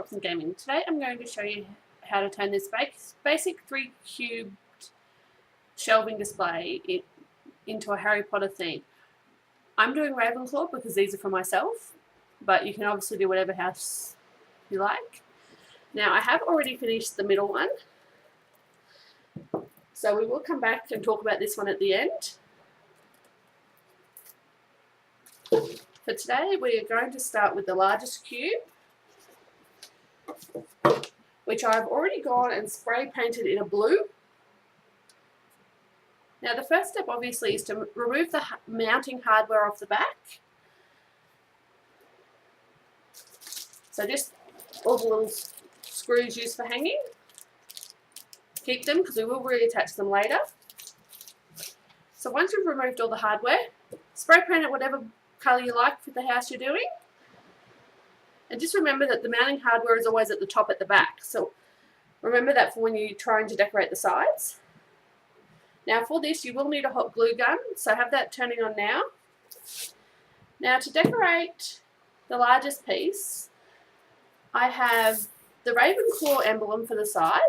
Box and Gaming. Today I'm going to show you how to turn this basic 3-cubed shelving display into a Harry Potter theme. I'm doing Ravenclaw because these are for myself, but you can obviously do whatever house you like. Now I have already finished the middle one, so we will come back and talk about this one at the end. For today we are going to start with the largest cube, which I've already gone and spray painted in a blue. Now the first step obviously is to remove the mounting hardware off the back. So just all the little screws used for hanging. Keep them because we will reattach them later. So once you've removed all the hardware, spray paint it whatever colour you like for the house you're doing. And just remember that the mounting hardware is always at the top at the back. So remember that for when you're trying to decorate the sides. Now for this you will need a hot glue gun, so have that turning on now. Now to decorate the largest piece, I have the Ravenclaw emblem for the side,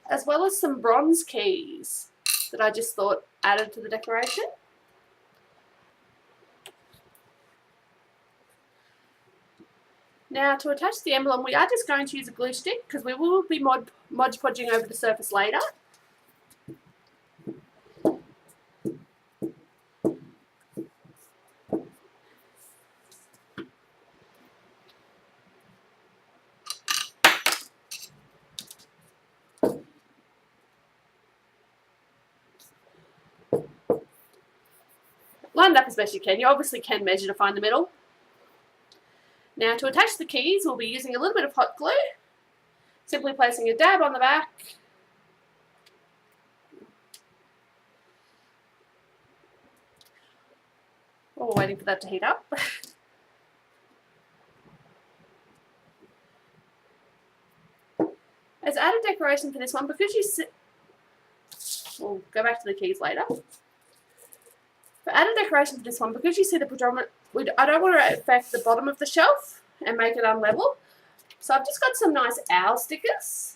as well as some bronze keys that I just thought added to the decoration. Now to attach the emblem we are just going to use a glue stick because we will be Mod Podging over the surface later. Line it up as best you can. You obviously can measure to find the middle. Now to attach the keys we'll be using a little bit of hot glue, simply placing a dab on the back, while we're waiting for that to heat up. As added decoration for this one, because we'll go back to the keys later. For added decoration for this one, because you see the predominant, I don't want to affect the bottom of the shelf and make it unlevel. So I've just got some nice owl stickers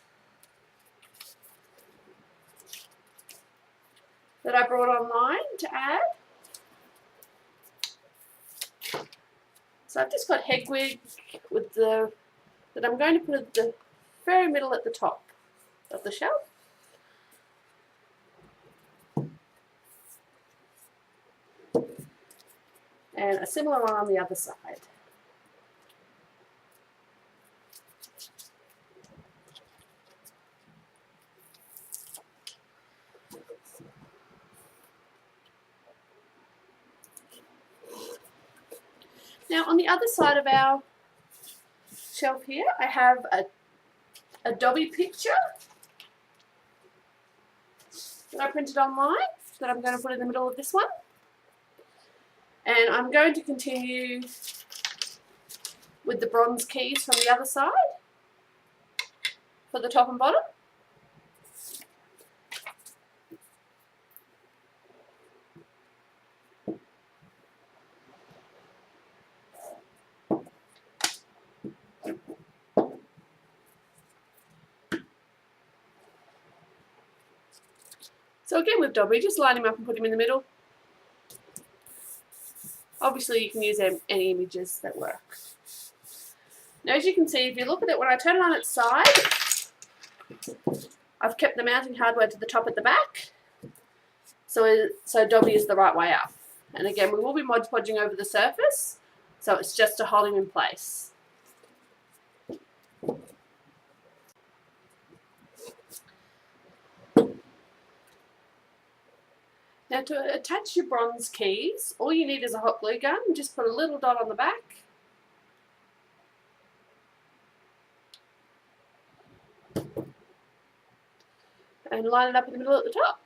that I brought online to add. So I've just got Hedwig with that I'm going to put at the very middle at the top of the shelf. And a similar one on the other side. Now on the other side of our shelf here, I have a Dobby picture that I printed online that I'm going to put in the middle of this one. And I'm going to continue with the bronze keys from the other side for the top and bottom. So again with Dobby, just line him up and put him in the middle. Obviously you can use any images that work. Now as you can see, if you look at it, when I turn it on its side, I've kept the mounting hardware to the top at the back, so Dobby is the right way up. And again, we will be Mod Podging over the surface, so it's just to hold him in place. Now to attach your bronze keys, all you need is a hot glue gun. Just put a little dot on the back. And line it up in the middle at the top.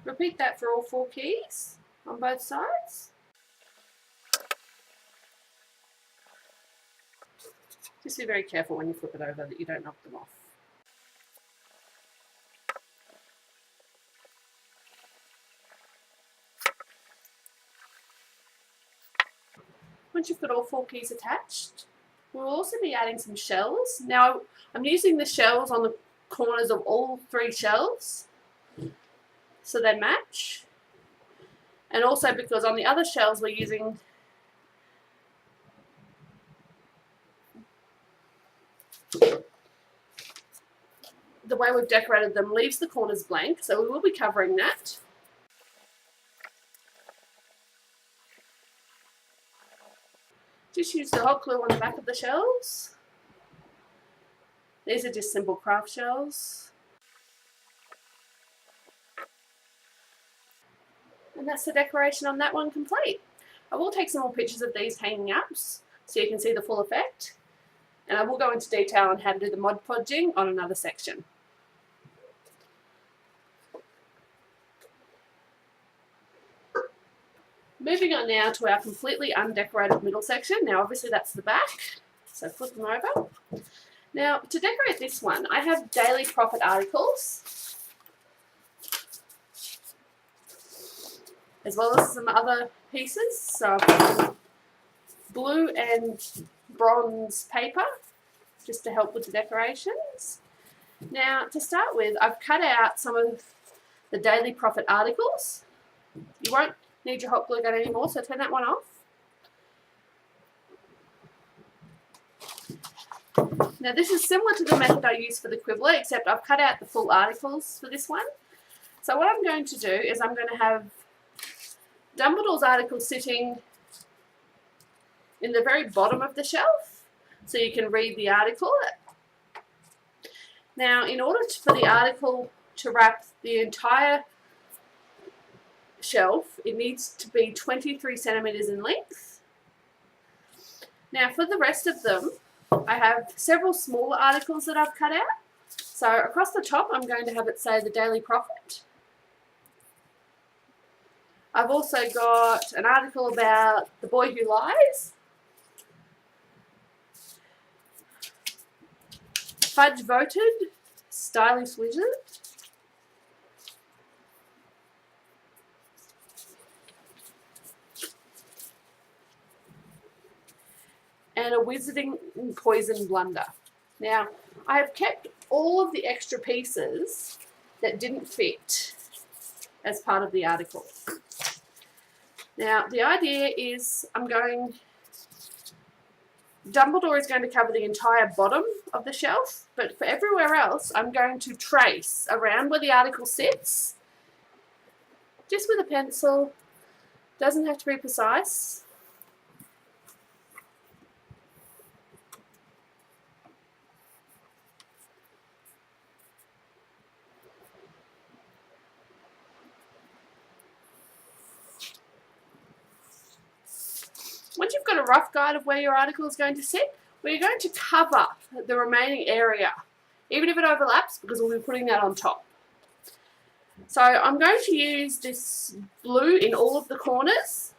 Repeat that for all 4 keys on both sides. Just be very careful when you flip it over that you don't knock them off. once you've got all 4 keys attached, we'll also be adding some shells. Now I'm using the shells on the corners of all 3 shelves so they match, and also because on the other shells we're using the way we've decorated them leaves the corners blank, so we will be covering that. Just use the hot glue on the back of the shells. These are just simple craft shells. And that's the decoration on that one complete. I will take some more pictures of these hanging up so you can see the full effect. And I will go into detail on how to do the Mod Podging on another section. Moving on now to our completely undecorated middle section. Now obviously that's the back, so flip them over. Now to decorate this one, I have Daily Profit articles, as well as some other pieces. So I've got blue and bronze paper, just to help with the decorations. Now to start with, I've cut out some of the Daily Profit articles. You won't need your hot glue gun anymore, so turn that one off. Now this is similar to the method I use for the quibbler, except I've cut out the full articles for this one. So what I'm going to do is I'm going to have Dumbledore's article sitting in the very bottom of the shelf, so you can read the article. Now in order for the article to wrap the entire shelf, it needs to be 23 centimeters in length. Now for the rest of them, I have several smaller articles that I've cut out. So across the top, I'm going to have it say the Daily Prophet. I've also got an article about the boy who lies, Fudge voted, stylish wizard, and a wizarding poison blunder. Now, I have kept all of the extra pieces that didn't fit as part of the article. Now, the idea is Dumbledore is going to cover the entire bottom of the shelf, but for everywhere else, I'm going to trace around where the article sits, just with a pencil. Doesn't have to be precise. Once you've got a rough guide of where your article is going to sit, we're going to cover the remaining area, even if it overlaps, because we'll be putting that on top. So I'm going to use this blue in all of the corners.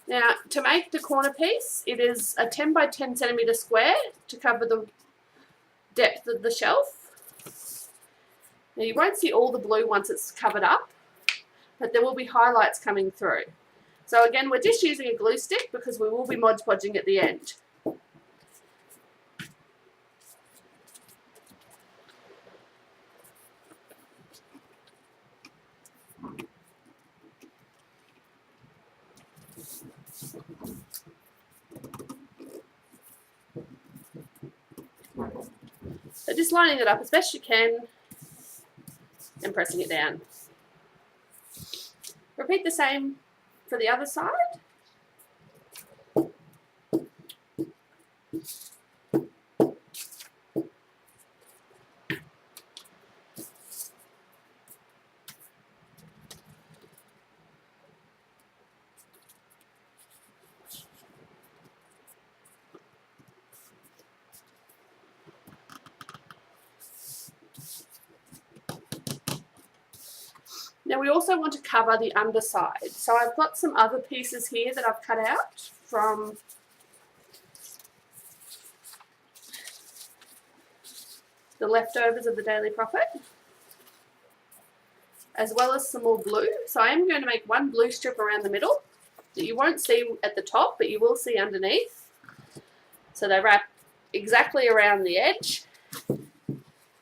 Now, to make the corner piece, it is a 10 by 10 centimeter square to cover the depth of the shelf. Now, you won't see all the blue once it's covered up, but there will be highlights coming through. So again, we're just using a glue stick because we will be Mod Podging at the end. So just lining it up as best you can and pressing it down. Repeat the same for the other side. Now we also want to cover the underside. So I've got some other pieces here that I've cut out from the leftovers of the Daily Prophet, as well as some more blue. So I am going to make one blue strip around the middle that you won't see at the top, but you will see underneath. So they wrap exactly around the edge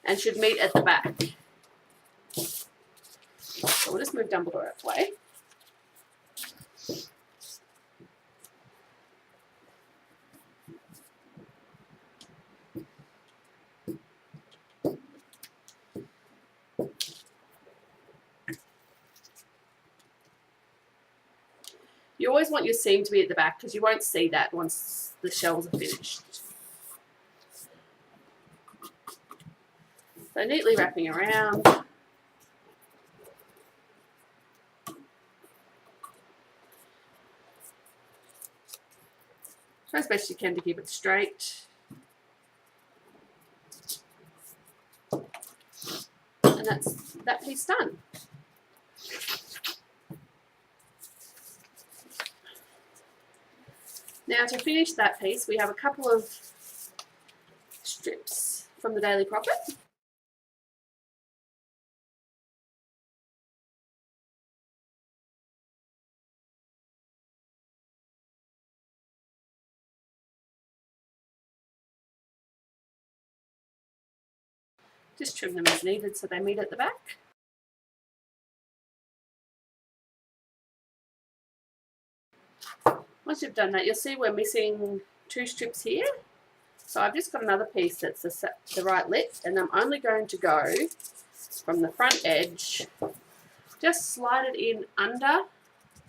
and should meet at the back. So we'll just move Dumbledore out of the way. You always want your seam to be at the back because you won't see that once the shells are finished. So neatly wrapping around. Try as best you can to keep it straight. And that's that piece done. Now to finish that piece, we have a couple of strips from the Daily Prophet. Just trim them as needed so they meet at the back. Once you've done that, you'll see we're missing 2 strips here. So I've just got another piece that's the right length, and I'm only going to go from the front edge, just slide it in under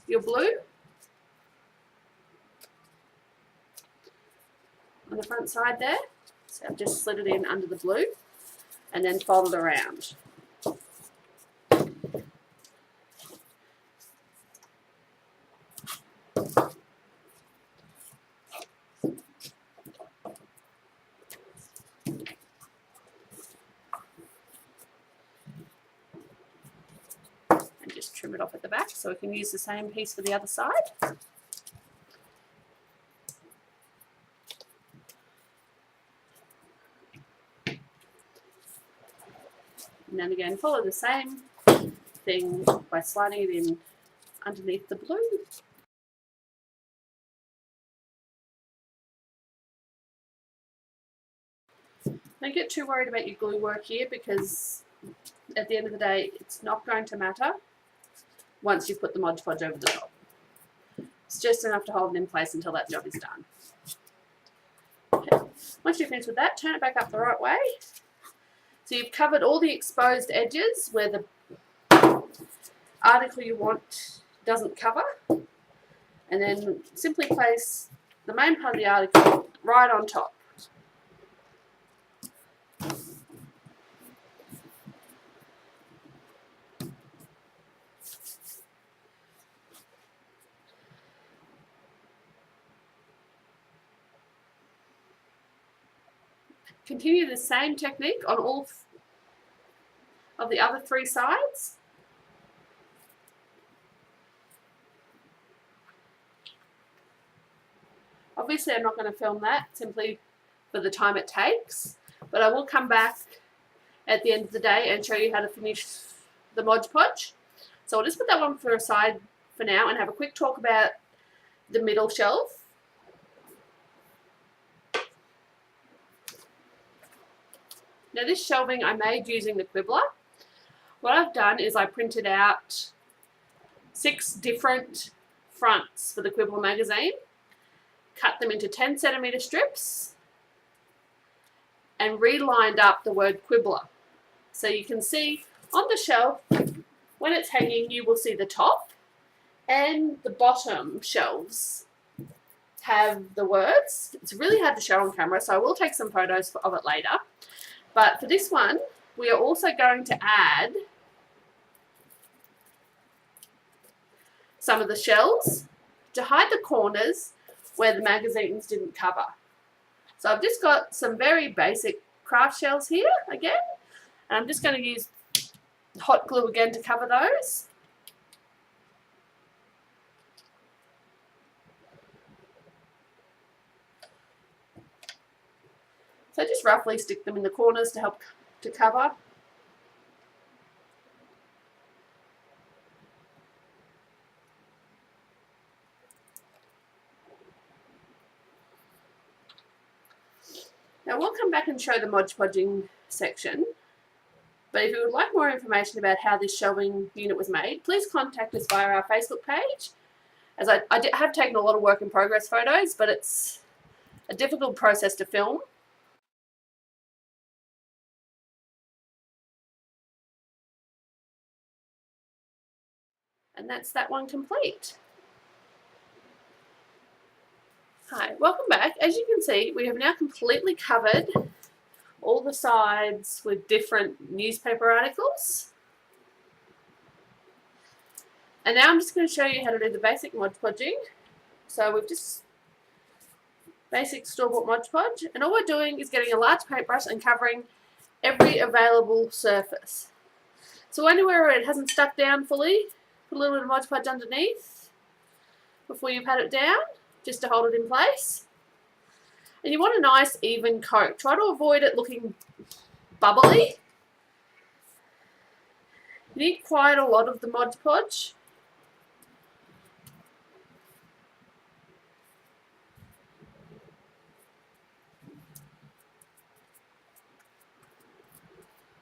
your blue on the front side there. So I've just slid it in under the blue and then fold it around. And just trim it off at the back so we can use the same piece for the other side. And then again, follow the same thing by sliding it in underneath the blue. Don't get too worried about your glue work here because at the end of the day, it's not going to matter once you put the Mod Podge over the top. It's just enough to hold it in place until that job is done. Okay. Once you're finished with that, turn it back up the right way. So you've covered all the exposed edges where the article you want doesn't cover. And then simply place the main part of the article right on top. Continue the same technique on all of the other 3 sides. Obviously, I'm not going to film that simply for the time it takes, but I will come back at the end of the day and show you how to finish the Mod Podge. So I'll just put that one for a side for now and have a quick talk about the middle shelf. Now this shelving I made using the Quibbler. What I've done is I printed out 6 different fronts for the Quibbler magazine, cut them into 10cm strips, and relined up the word Quibbler. So you can see on the shelf, when it's hanging, you will see the top and the bottom shelves have the words. It's really hard to show on camera, so I will take some photos of it later. But for this one, we are also going to add some of the shells to hide the corners where the magazines didn't cover. So I've just got some very basic craft shells here again, and I'm just going to use hot glue again to cover those. So just roughly stick them in the corners to help to cover. Now we'll come back and show the Mod Podging section, but if you would like more information about how this shelving unit was made, please contact us via our Facebook page, as I have taken a lot of work in progress photos, but it's a difficult process to film. And that's that one complete. Hi, welcome back. As you can see, we have now completely covered all the sides with different newspaper articles. And now I'm just going to show you how to do the basic Mod Podging. So we've just basic store-bought Mod Podge, and all we're doing is getting a large paintbrush and covering every available surface. So anywhere where it hasn't stuck down fully, put a little bit of Mod Podge underneath before you pat it down, just to hold it in place. And you want a nice even coat. Try to avoid it looking bubbly. You need quite a lot of the Mod Podge.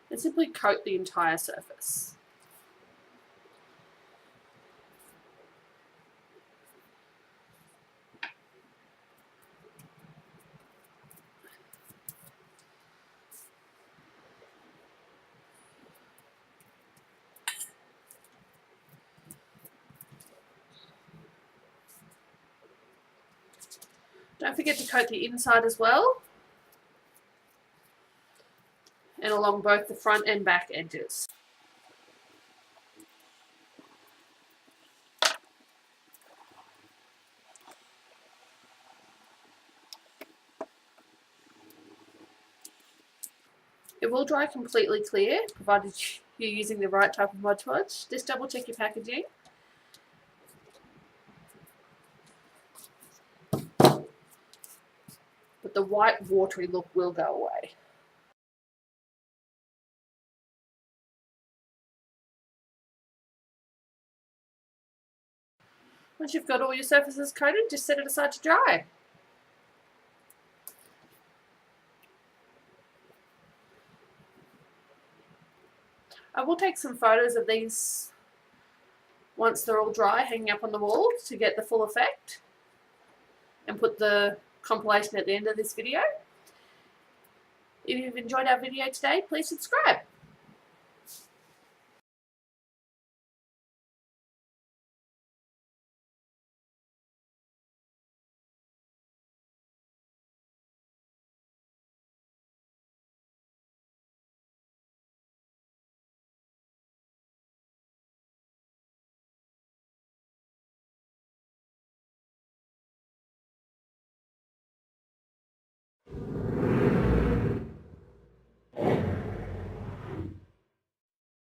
And simply coat the entire surface. Don't forget to coat the inside as well, and along both the front and back edges. It will dry completely clear, provided you're using the right type of Mod Podge. Just double check your packaging. But the white watery look will go away. Once you've got all your surfaces coated, just set it aside to dry. I will take some photos of these once they're all dry, hanging up on the wall to get the full effect, and put the compilation at the end of this video. If you've enjoyed our video today, please subscribe.